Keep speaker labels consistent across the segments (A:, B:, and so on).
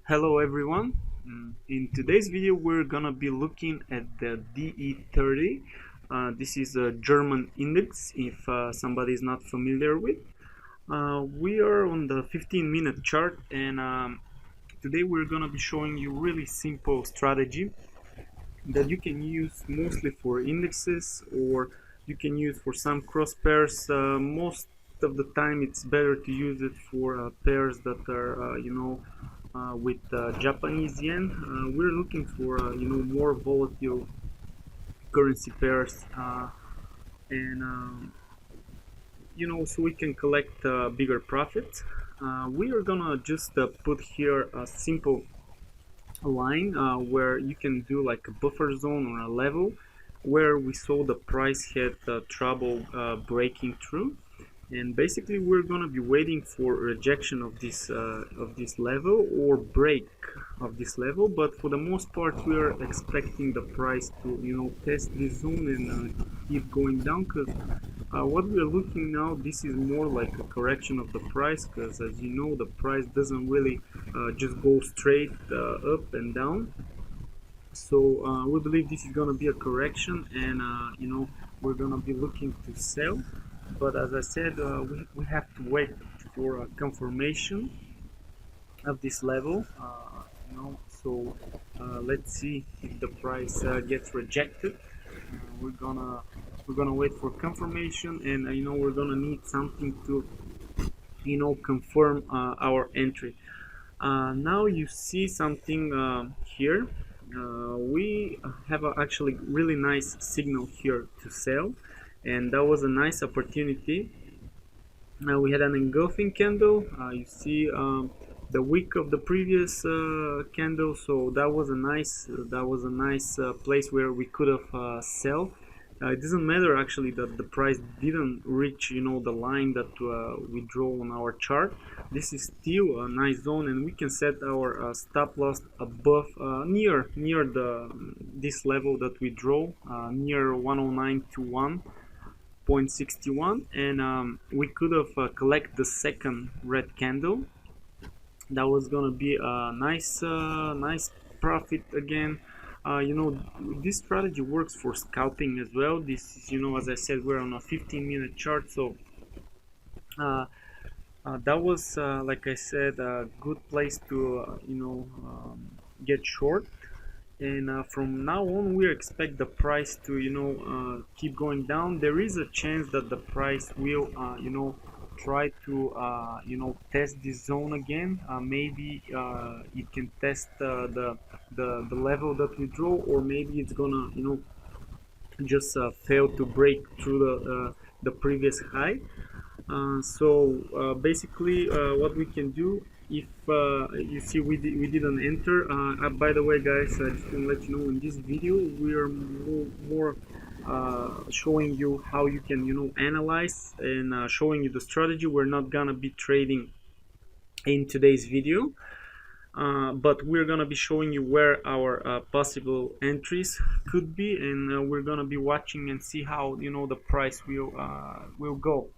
A: Hello everyone. In today's video we're gonna be looking at the DE30. This is a German index if somebody is not familiar with. We are on the 15-minute chart, and today we're gonna be showing you really simple strategy that you can use mostly for indexes, or you can use for some cross pairs. Most of the time it's better to use it for pairs that are with Japanese yen. We're looking for more volatile currency pairs, and so we can collect bigger profits. We are gonna just put here a simple line where you can do like a buffer zone or a level where we saw the price had trouble breaking through, and basically we're gonna be waiting for rejection of this level or break of this level. But for the most part we are expecting the price to test this zone and keep going down, because what we are looking now, this is more like a correction of the price, because as you know the price doesn't really just go straight up and down. So we believe this is gonna be a correction, and we're gonna be looking to sell. But as I said, we have to wait for a confirmation of this level. So let's see if the price gets rejected. We're gonna wait for confirmation, and we're gonna need something to confirm our entry. Now you see something here. We have actually really nice signal here to sell, and that was a nice opportunity. Now we had an engulfing candle. You see the wick of the previous candle, so that was a nice place where we could have sell. It doesn't matter actually that the price didn't reach the line that we draw on our chart. This is still a nice zone, and we can set our stop loss above near this level that we draw, near 10921.61, and we could have collect the second red candle. That was gonna be a nice profit again. This strategy works for scalping as well. This is, as I said, we're on a 15-minute chart, so that was like I said, a good place to get short. And from now on we expect the price to keep going down. There is a chance that the price will try to test this zone again. Maybe it can test the level that we draw, or maybe it's gonna just fail to break through the previous high. So basically what we can do, if you see we didn't enter. By the way guys, I just want to let you know, in this video we are more showing you how you can analyze, and showing you the strategy. We're not gonna be trading in today's video, but we're gonna be showing you where our possible entries could be, and we're gonna be watching and see how the price will go.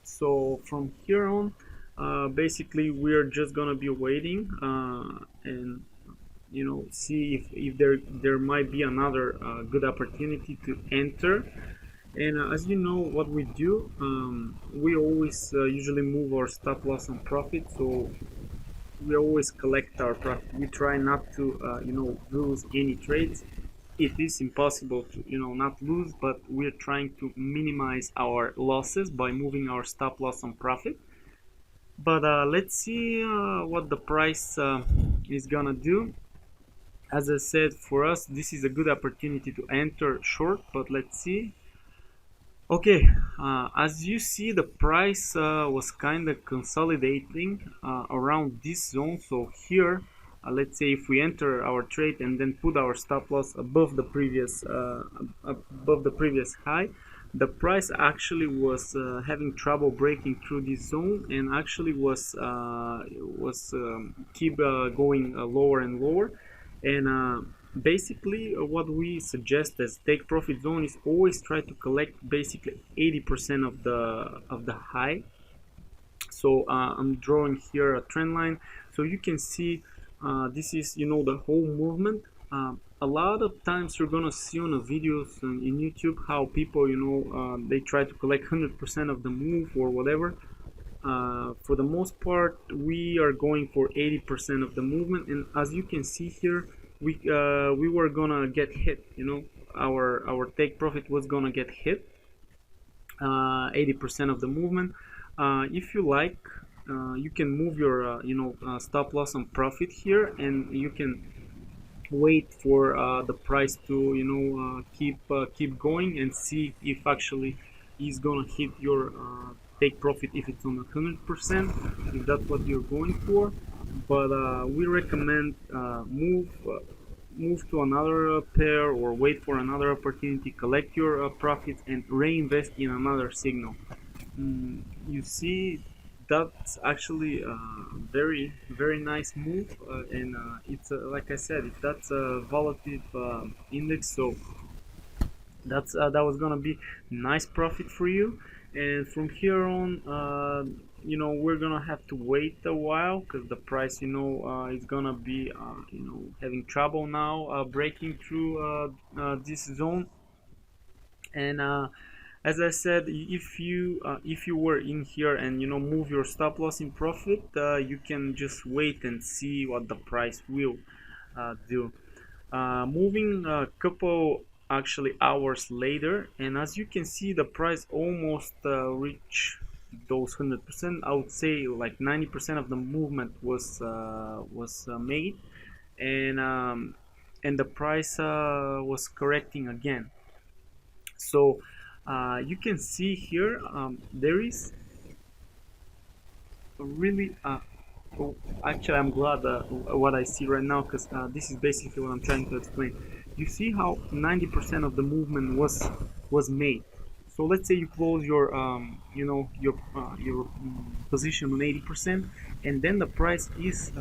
A: So from here on, basically we're just gonna be waiting and see if there might be another good opportunity to enter. And as you know what we do, we always usually move our stop loss and profit, so we always collect our profit. We try not to lose any trades. It is impossible to not lose, but we're trying to minimize our losses by moving our stop loss and profit. But let's see what the price is gonna do. As I said, for us this is a good opportunity to enter short, but let's see. Okay, as you see, the price was kind of consolidating around this zone. So here, let's say if we enter our trade and then put our stop loss above the previous high, the price actually was having trouble breaking through this zone, and actually was keep going lower and lower. And basically what we suggest as take profit zone is always try to collect basically 80% of the high. So So I'm drawing here a trend line, so you can see this is, you know, the whole movement. A lot of times you're gonna see on the videos in YouTube how people, you know, they try to collect 100% of the move or whatever. For the most part, we are going for 80% of the movement, and as you can see here, we were gonna get hit. You know, our take profit was gonna get hit 80% of the movement. If you like, you can move your stop loss and profit here, and you can wait for the price to, you know, keep going and see if actually is gonna hit your take profit if it's on 100%, if that's what you're going for. But we recommend move to another pair, or wait for another opportunity, collect your profits and reinvest in another signal. You see, that's actually a very nice move, and it's like I said, that's a volatile index, so that was gonna be nice profit for you. And from here on, you know, we're gonna have to wait a while, because the price, you know, is gonna be you know, having trouble now breaking through this zone. And as I said, if you were in here and, you know, move your stop loss in profit, you can just wait and see what the price will do. Moving a couple actually hours later, and as you can see, the price almost reached those 100%. I would say like 90% of the movement was made, and the price was correcting again. So you can see here, there is really oh, actually, I'm glad what I see right now, because this is basically what I'm trying to explain. You see how 90% of the movement was made. So let's say you close your you know, your position on 80%, and then the price is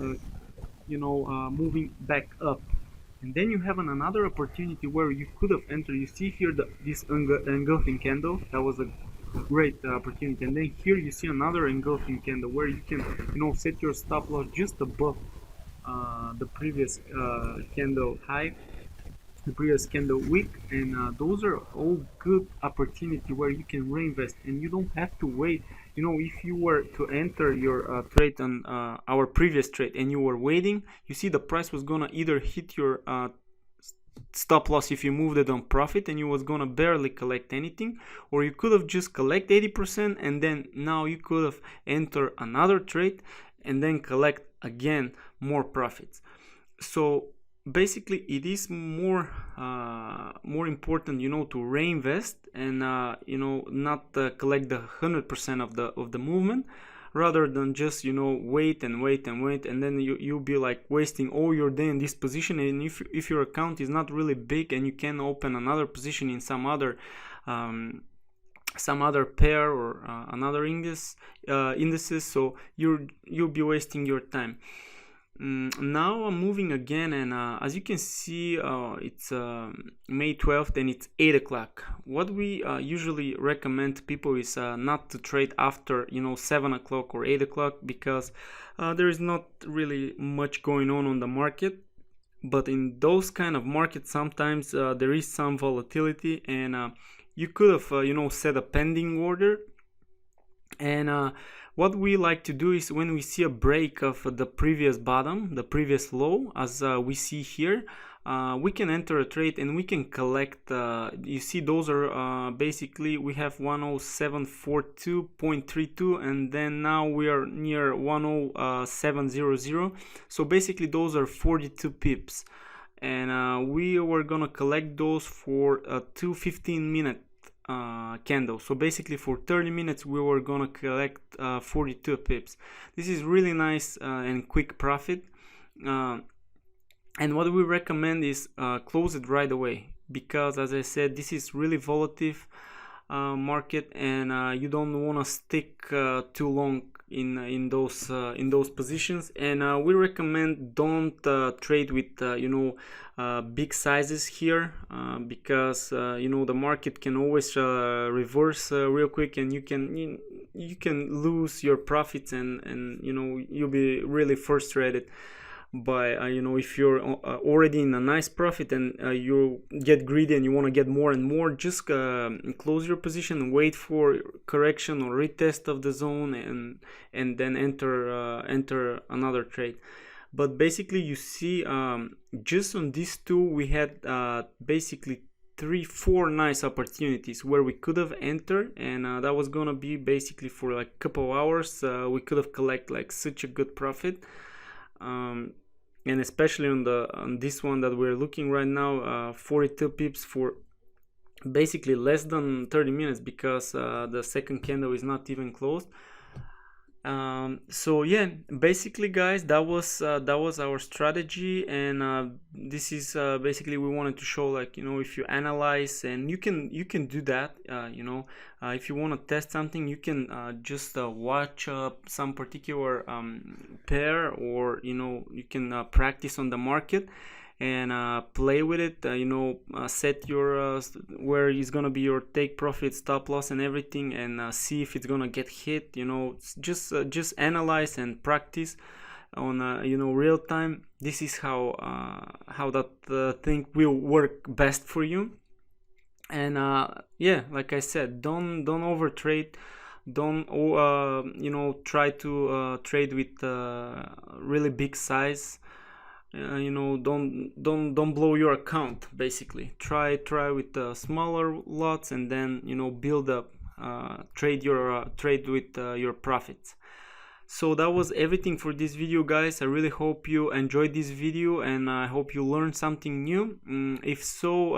A: you know, moving back up, and then you have another opportunity where you could have entered. You see here this engulfing candle, that was a great opportunity, and then here you see another engulfing candle where you can, you know, set your stop loss just above the previous candle high, the previous candle wick, and those are all good opportunity where you can reinvest, and you don't have to wait. You know, if you were to enter your trade on our previous trade and you were waiting, you see the price was gonna either hit your stop loss if you moved it on profit and you was gonna barely collect anything, or you could have just collect 80%, and then now you could have enter another trade and then collect again more profits. So basically it is more important, you know, to reinvest and you know, not collect the 100% of the movement, rather than just, you know, wait and wait and wait, and then you'll be like wasting all your day in this position. And if your account is not really big and you can open another position in some other pair or another indices, so you'll be wasting your time. Now I'm moving again, and as you can see, it's May 12th and it's 8 o'clock. What we usually recommend to people is not to trade after, you know, 7 o'clock or 8 o'clock, because there is not really much going on the market. But in those kind of markets, sometimes there is some volatility, and you could have you know, set a pending order. And what we like to do is, when we see a break of the previous bottom, the previous low, as we see here, we can enter a trade and we can collect. You see, those are basically, we have 10742.32, and then now we are near 10700. So basically those are 42 pips, and we were gonna collect those for a 2 15-minute candle. So basically for 30 minutes we were gonna collect 42 pips. This is really nice and quick profit, and what we recommend is close it right away, because as I said, this is really volatile market, and you don't want to stick too long in those positions. And we recommend don't trade with you know, big sizes here, because you know, the market can always reverse real quick, and you can you can lose your profits, and you know, you'll be really frustrated by you know, if you're already in a nice profit and you get greedy and you want to get more and more, just close your position and wait for correction or retest of the zone, and then enter another trade. But basically, you see, just on these two we had basically 3-4 nice opportunities where we could have entered, and that was gonna be basically for like a couple hours. We could have collect like such a good profit, and especially on this one that we're looking right now, 42 pips for basically less than 30 minutes, because the second candle is not even closed. So yeah, basically guys, that was our strategy, and this is basically we wanted to show, like, you know, if you analyze, and you can do that, you know, if you want to test something, you can just watch some particular pair, or you know, you can practice on the market and play with it, you know, set your where is gonna be your take profit, stop loss, and everything, and see if it's gonna get hit, you know. Just analyze and practice on you know, real time. This is how that thing will work best for you. And yeah, like I said, don't over trade, don't you know, try to trade with really big size. You know, don't blow your account. Basically, try with smaller lots, and then, you know, build up, trade with your profits. So that was everything for this video, guys. I really hope you enjoyed this video, and I hope you learned something new. If so,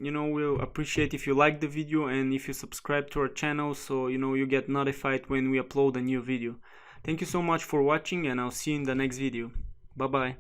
A: you know, we'll appreciate if you like the video and if you subscribe to our channel, so you know, you get notified when we upload a new video. Thank you so much for watching, and I'll see you in the next video. Bye bye.